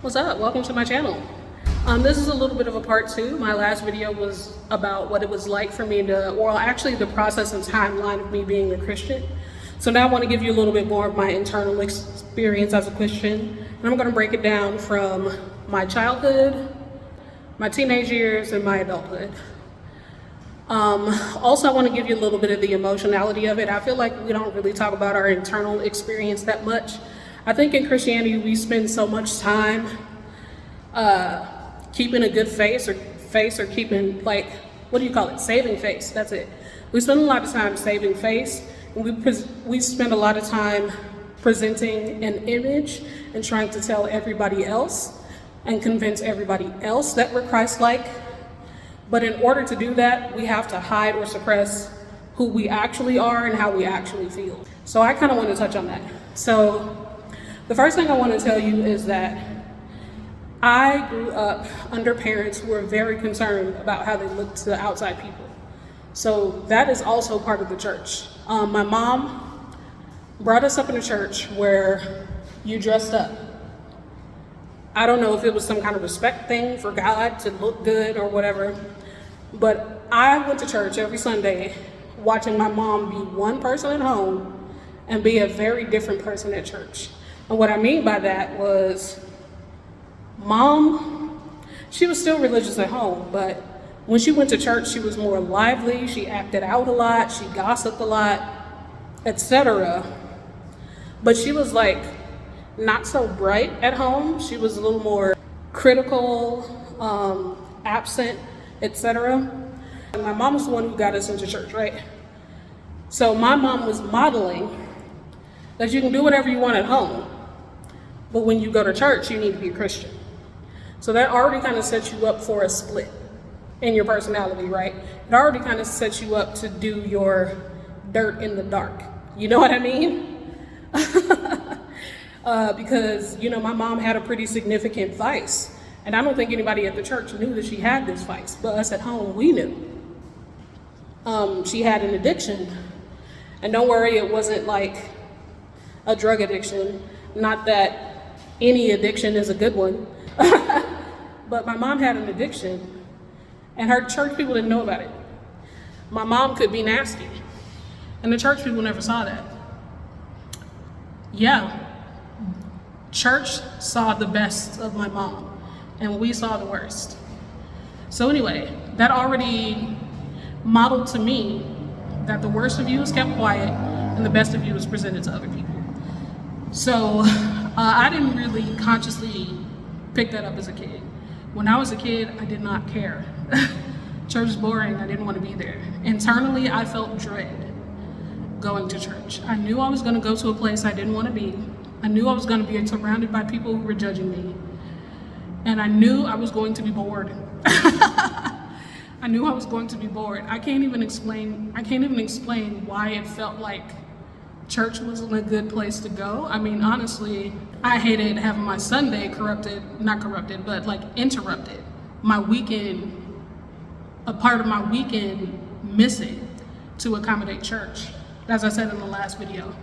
What's up? Welcome to my channel. This is a little bit of a part two. My last video was about what it was like for me to, well, actually the process and timeline of me being a Christian. So now I want to give you a little bit more of my internal experience as a Christian. And I'm going to break it down from my childhood, my teenage years, and my adulthood. Also, I want to give you a little bit of the emotionality of it. I feel like we don't really talk about our internal experience that much. I think in Christianity, we spend so much time keeping a good face or keeping, like, what do you call it? Saving face, that's it. We spend a lot of time saving face, and we spend a lot of time presenting an image and trying to tell everybody else and convince everybody else that we're Christ-like. But in order to do that, we have to hide or suppress who we actually are and how we actually feel. So I kind of want to touch on that. So the first thing I want to tell you is that I grew up under parents who were very concerned about how they looked to outside people. So that is also part of the church. My mom brought us up in a church where you dressed up. I don't know if it was some kind of respect thing for God to look good or whatever, but I went to church every Sunday watching my mom be one person at home and be a very different person at church. And what I mean by that was, Mom, she was still religious at home, but when she went to church, she was more lively, she acted out a lot, she gossiped a lot, etc. But she was like not so bright at home. She was a little more critical, absent, etc. And my mom was the one who got us into church, right? So my mom was modeling that you can do whatever you want at home, but when you go to church, you need to be a Christian. So that already kind of sets you up for a split in your personality, right? It already kind of sets you up to do your dirt in the dark. You know what I mean? Because, you know, my mom had a pretty significant vice. And I don't think anybody at the church knew that she had this vice, but us at home, we knew. She had an addiction. And don't worry, it wasn't like a drug addiction. Not that any addiction is a good one. But my mom had an addiction, and her church people didn't know about it. My mom could be nasty, and the church people never saw that. Yeah. Church saw the best of my mom, and we saw the worst. So anyway, that already modeled to me that the worst of you is kept quiet and the best of you is presented to other people. So I didn't really consciously pick that up as a kid. When I was a kid, I did not care. Church is boring, I didn't want to be there. Internally, I felt dread going to church. I knew I was going to go to a place I didn't want to be. I knew I was going to be surrounded by people who were judging me. And I knew I was going to be bored. I knew I was going to be bored. I can't even explain why it felt like church wasn't a good place to go. I mean, honestly, I hated having my Sunday interrupted. My weekend, a part of my weekend missing to accommodate church, as I said in the last video.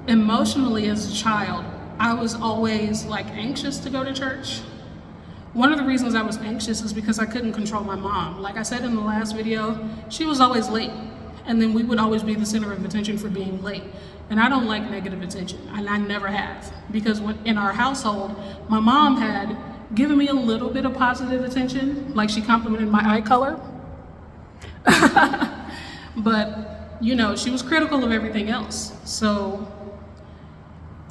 Emotionally, as a child, I was always like anxious to go to church. One of the reasons I was anxious is because I couldn't control my mom. Like I said in the last video, she was always late. And then we would always be the center of attention for being late. And I don't like negative attention, and I never have. Because in our household, my mom had given me a little bit of positive attention, like she complimented my eye color. But, you know, she was critical of everything else. So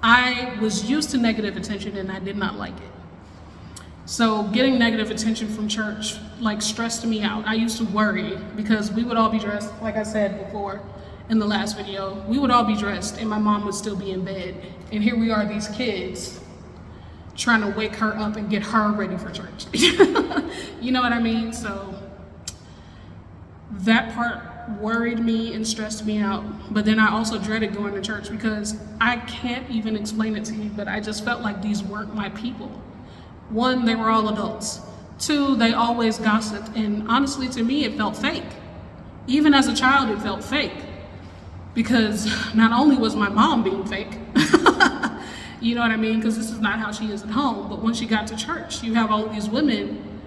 I was used to negative attention, and I did not like it. So getting negative attention from church like stressed me out. I used to worry because we would all be dressed, like I said before in the last video, we would all be dressed and my mom would still be in bed. And here we are, these kids trying to wake her up and get her ready for church. You know what I mean? So that part worried me and stressed me out. But then I also dreaded going to church because I can't even explain it to you, but I just felt like these weren't my people. One, they were all adults. Two, they always gossiped, and honestly, to me, it felt fake. Even as a child, it felt fake. Because not only was my mom being fake, You know what I mean? Because this is not how she is at home. But when she got to church, you have all of these women,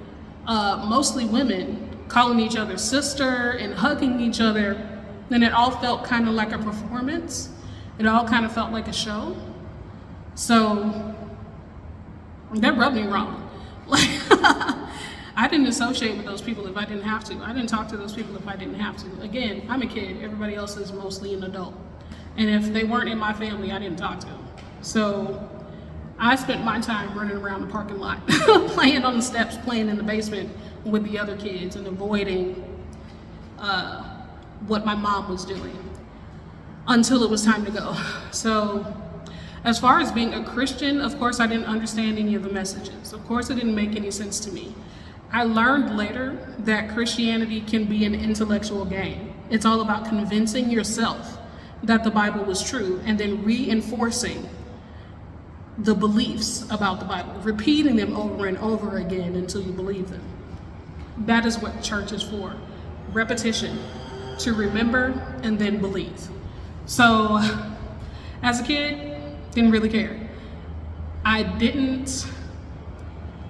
mostly women, calling each other sister and hugging each other. And it all felt kind of like a performance. It all kind of felt like a show. So that rubbed me wrong. Like, I didn't associate with those people if I didn't have to. I didn't talk to those people if I didn't have to. Again, I'm a kid. Everybody else is mostly an adult. And if they weren't in my family, I didn't talk to them. So I spent my time running around the parking lot, playing on the steps, playing in the basement with the other kids, and avoiding what my mom was doing until it was time to go. So as far as being a Christian, of course I didn't understand any of the messages. Of course it didn't make any sense to me. I learned later that Christianity can be an intellectual game. It's all about convincing yourself that the Bible was true and then reinforcing the beliefs about the Bible, repeating them over and over again until you believe them. That is what church is for. Repetition, to remember and then believe. So as a kid, didn't really care. I didn't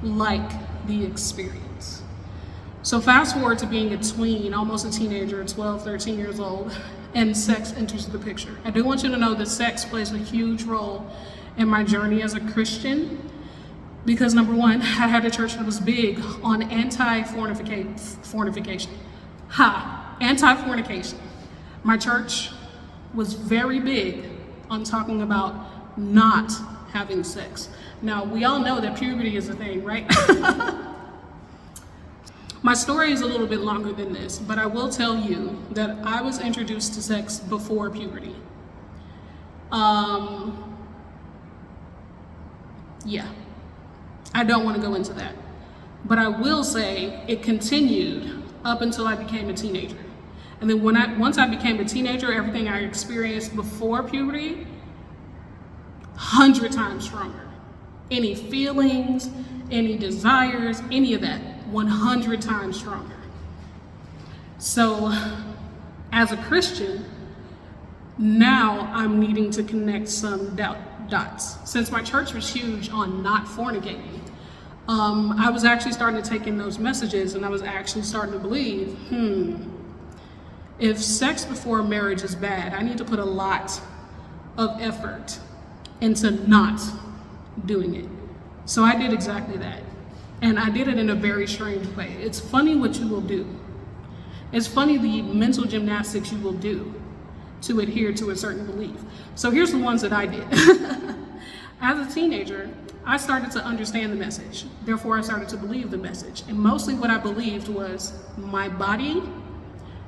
like the experience. So fast forward to being a tween, almost a teenager, 12, 13 years old, and sex enters the picture. I do want you to know that sex plays a huge role in my journey as a Christian, because number one, I had a church that was big on anti-fornication. Anti-fornication. My church was very big on talking about not having sex. Now, we all know that puberty is a thing, right? My story is a little bit longer than this, but I will tell you that I was introduced to sex before puberty. Yeah, I don't want to go into that, but I will say it continued up until I became a teenager. And then once I became a teenager, everything I experienced before puberty, 100 times stronger. Any feelings, any desires, any of that, 100 times stronger. So as a Christian, now I'm needing to connect some dots. Since my church was huge on not fornicating, I was actually starting to take in those messages, and I was actually starting to believe, if sex before marriage is bad, I need to put a lot of effort into not doing it. So I did exactly that. And I did it in a very strange way. It's funny what you will do. It's funny the mental gymnastics you will do to adhere to a certain belief. So here's the ones that I did. As a teenager, I started to understand the message. Therefore, I started to believe the message. And mostly what I believed was my body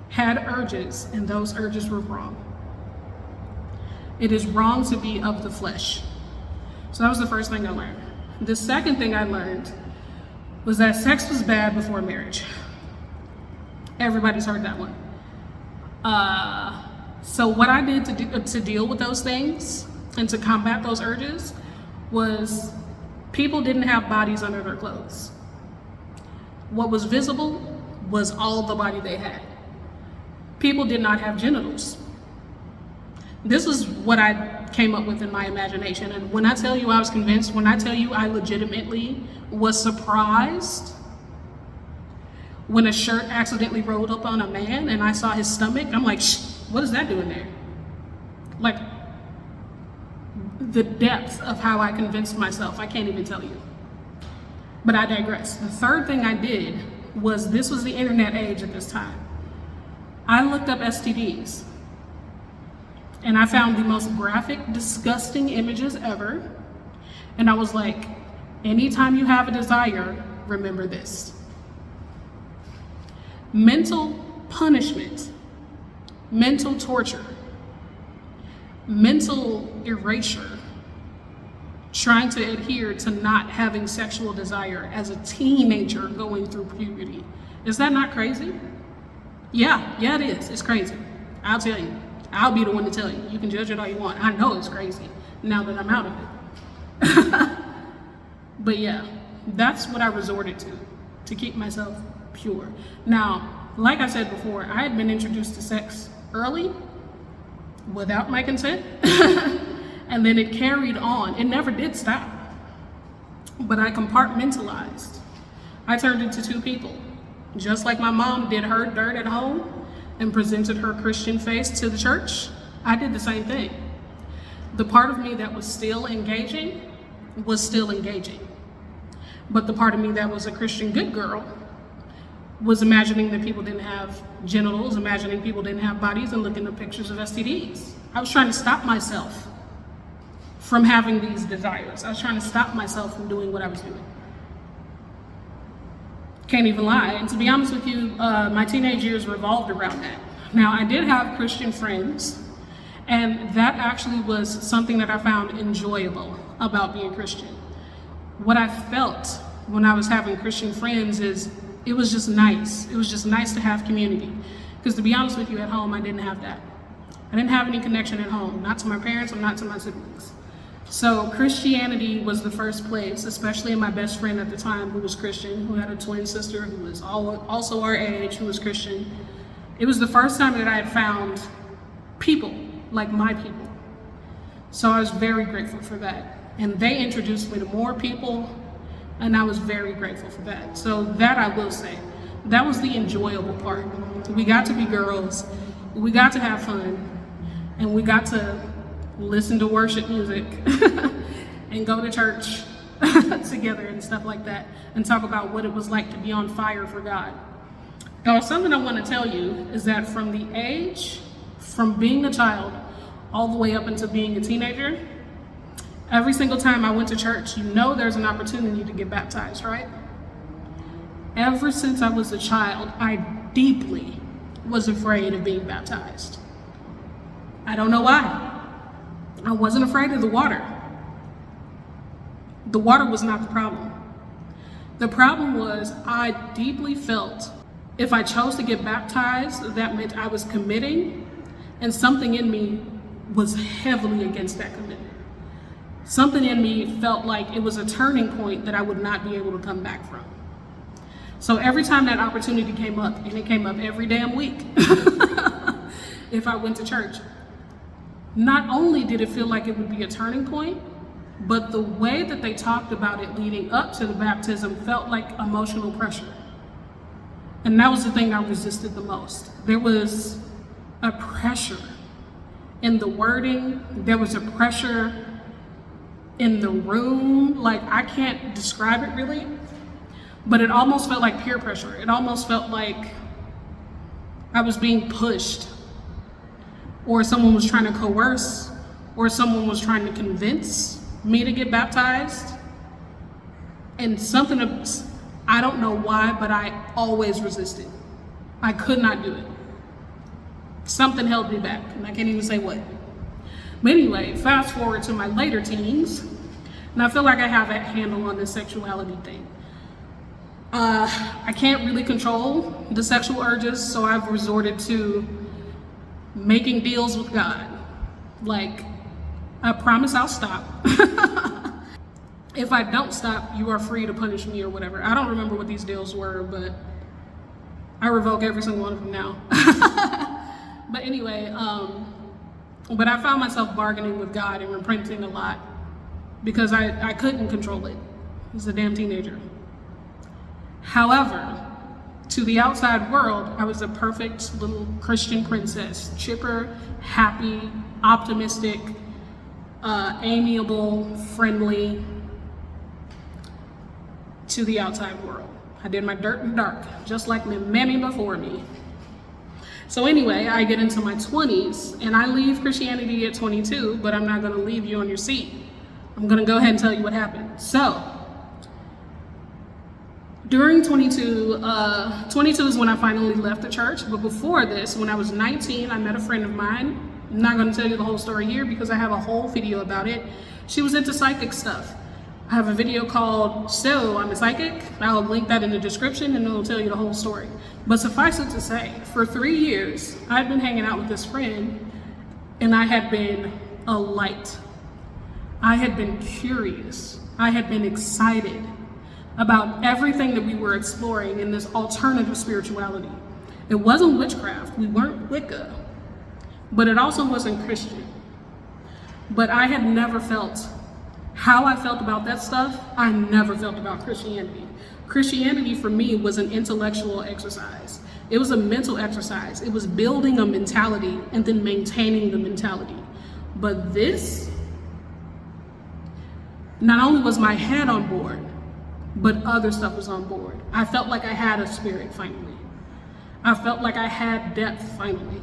had urges, and those urges were wrong. It is wrong to be of the flesh. So that was the first thing I learned. The second thing I learned was that sex was bad before marriage. Everybody's heard that one. So what I did to deal with those things and to combat those urges was people didn't have bodies under their clothes. What was visible was all the body they had. People did not have genitals. This is what I came up with in my imagination. And when I tell you I was convinced, when I tell you I legitimately was surprised when a shirt accidentally rolled up on a man and I saw his stomach, I'm like, what is that doing there? Like, the depth of how I convinced myself, I can't even tell you. But I digress. The third thing I did was, this was the internet age at this time. I looked up STDs. And I found the most graphic, disgusting images ever. And I was like, anytime you have a desire, remember this. Mental punishment, mental torture, mental erasure, trying to adhere to not having sexual desire as a teenager going through puberty. Is that not crazy? Yeah, it is. It's crazy. I'll tell you. I'll be the one to tell you. You can judge it all you want. I know it's crazy now that I'm out of it. But yeah, that's what I resorted to keep myself pure. Now, like I said before, I had been introduced to sex early, without my consent. And then it carried on. It never did stop. But I compartmentalized. I turned into two people. Just like my mom did her dirt at home and presented her Christian face to the church, I did the same thing. The part of me that was still engaging was still engaging. But the part of me that was a Christian good girl was imagining that people didn't have genitals, imagining people didn't have bodies, and looking at pictures of STDs. I was trying to stop myself from having these desires. I was trying to stop myself from doing what I was doing. Can't even lie. And to be honest with you, my teenage years revolved around that. Now, I did have Christian friends, and that actually was something that I found enjoyable about being Christian. What I felt when I was having Christian friends is it was just nice. It was just nice to have community. Because to be honest with you, at home, I didn't have that. I didn't have any connection at home, not to my parents or not to my siblings. So Christianity was the first place, especially in my best friend at the time who was Christian, who had a twin sister who was also our age, who was Christian. It was the first time that I had found people like my people. So I was very grateful for that. And they introduced me to more people, and I was very grateful for that. So that I will say, that was the enjoyable part. We got to be girls, we got to have fun, and we got to listen to worship music and go to church together and stuff like that, and talk about what it was like to be on fire for God. Now, something I want to tell you is that from being a child all the way up into being a teenager, every single time I went to church, you know there's an opportunity to get baptized, right? Ever since I was a child, I deeply was afraid of being baptized. I don't know why. I wasn't afraid of the water. The water was not the problem. The problem was I deeply felt if I chose to get baptized, that meant I was committing, and something in me was heavily against that commitment. Something in me felt like it was a turning point that I would not be able to come back from. So every time that opportunity came up, and it came up every damn week, if I went to church, not only did it feel like it would be a turning point, but the way that they talked about it leading up to the baptism felt like emotional pressure. And that was the thing I resisted the most. There was a pressure in the wording, there was a pressure in the room, like I can't describe it really, but it almost felt like peer pressure. It almost felt like I was being pushed, or someone was trying to coerce, or someone was trying to convince me to get baptized. And something, I don't know why, but I always resisted. I could not do it. Something held me back, and I can't even say what. But anyway, fast forward to my later teens, and I feel like I have a handle on this sexuality thing. I can't really control the sexual urges, so I've resorted to making deals with God. Like, I promise I'll stop. If I don't stop, you are free to punish me or whatever. I don't remember what these deals were, but I revoke every single one of them now. But anyway, but I found myself bargaining with God and repenting a lot because I couldn't control it. I was a damn teenager. However, to the outside world, I was a perfect little Christian princess, chipper, happy, optimistic, amiable, friendly to the outside world. I did my dirt in the dark, just like my mammy before me. So anyway, I get into my 20s and I leave Christianity at 22, but I'm not gonna leave you on your seat. I'm gonna go ahead and tell you what happened. So, during 22 is when I finally left the church, but before this, when I was 19, I met a friend of mine. I'm not gonna tell you the whole story here because I have a whole video about it. She was into psychic stuff. I have a video called So I'm a Psychic. I'll link that in the description and it'll tell you the whole story. But suffice it to say, for 3 years, I'd been hanging out with this friend and I had been a light. I had been curious. I had been excited about everything that we were exploring in this alternative spirituality. It wasn't witchcraft, we weren't Wicca, but it also wasn't Christian. But I had never felt how I felt about that stuff. I never felt about Christianity. Christianity for me was an intellectual exercise. It was a mental exercise. It was building a mentality and then maintaining the mentality. But this, not only was my head on board, but other stuff was on board. I felt like I had a spirit finally. I felt like I had depth finally.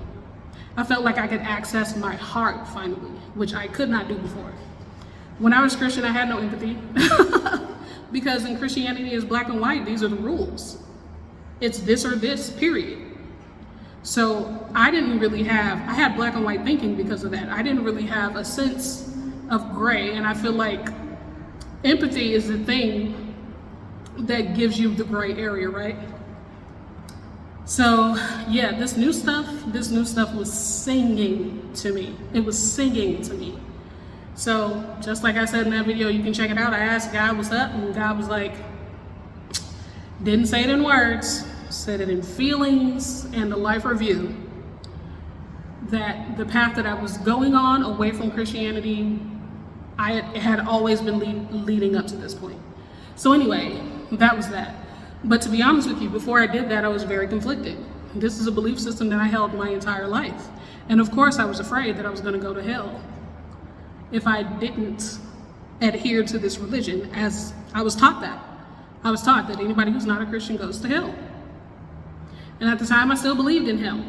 I felt like I could access my heart finally, which I could not do before. When I was Christian, I had no empathy because in Christianity it's black and white. These are the rules. It's this or this, period. So I had black and white thinking because of that. I didn't really have a sense of gray, and I feel like empathy is the thing that gives you the gray area, right? So yeah, this new stuff was singing to me. It was singing to me. So just like I said in that video, you can check it out. I asked God what's up, and God was like, didn't say it in words, said it in feelings and a life review, that the path that I was going on away from Christianity, it had always been leading up to this point. So anyway, that was that. But to be honest with you, before I did that, I was very conflicted. This is a belief system that I held my entire life. And of course, I was afraid that I was going to go to hell if I didn't adhere to this religion, as I was taught that. I was taught that anybody who's not a Christian goes to hell. And at the time, I still believed in hell.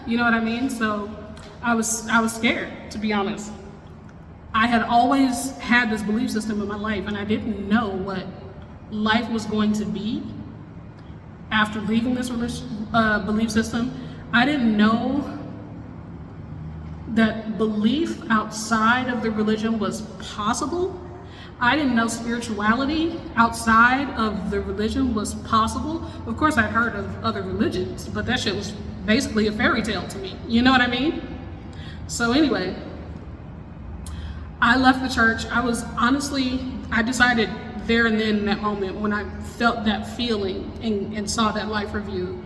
You know what I mean? So I was scared, to be honest. I had always had this belief system in my life, and I didn't know what life was going to be after leaving this belief system. I didn't know that belief outside of the religion was possible. I didn't know spirituality outside of the religion was possible. Of course, I'd heard of other religions, but that shit was basically a fairy tale to me. You know what I mean? So anyway, I left the church. I decided there and then in that moment when I felt that feeling and saw that life review,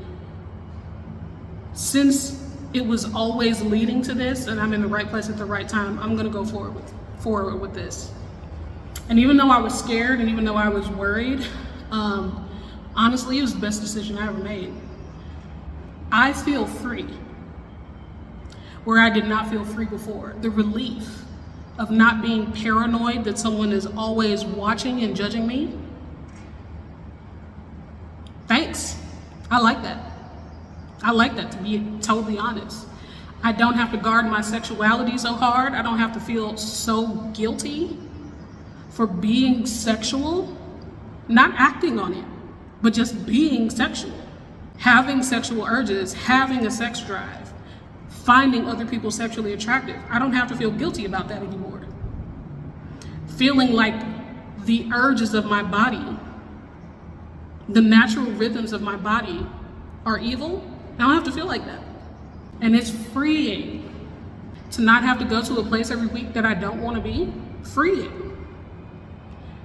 since it was always leading to this and I'm in the right place at the right time, I'm gonna go forward with this. And even though I was scared and even though I was worried, honestly, it was the best decision I ever made. I feel free where I did not feel free before. The relief of not being paranoid that someone is always watching and judging me. Thanks. I like that. I like that, to be totally honest. I don't have to guard my sexuality so hard. I don't have to feel so guilty for being sexual, not acting on it, but just being sexual, having sexual urges, having a sex drive, finding other people sexually attractive. I don't have to feel guilty about that anymore. Feeling like the urges of my body, the natural rhythms of my body are evil, I don't have to feel like that. And it's freeing to not have to go to a place every week that I don't want to be. Freeing.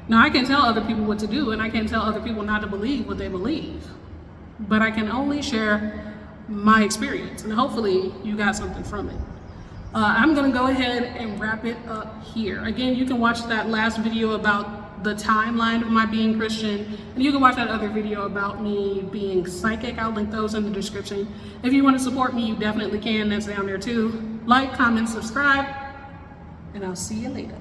Now I can tell other people what to do, and I can tell other people not to believe what they believe, but I can only share my experience, and hopefully you got something from it. I'm gonna go ahead and wrap it up here. Again, you can watch that last video about the timeline of my being Christian, and you can watch that other video about me being psychic. I'll link those in the description. If you want to support me, you definitely can. That's down there too. Like, comment, subscribe, and I'll see you later.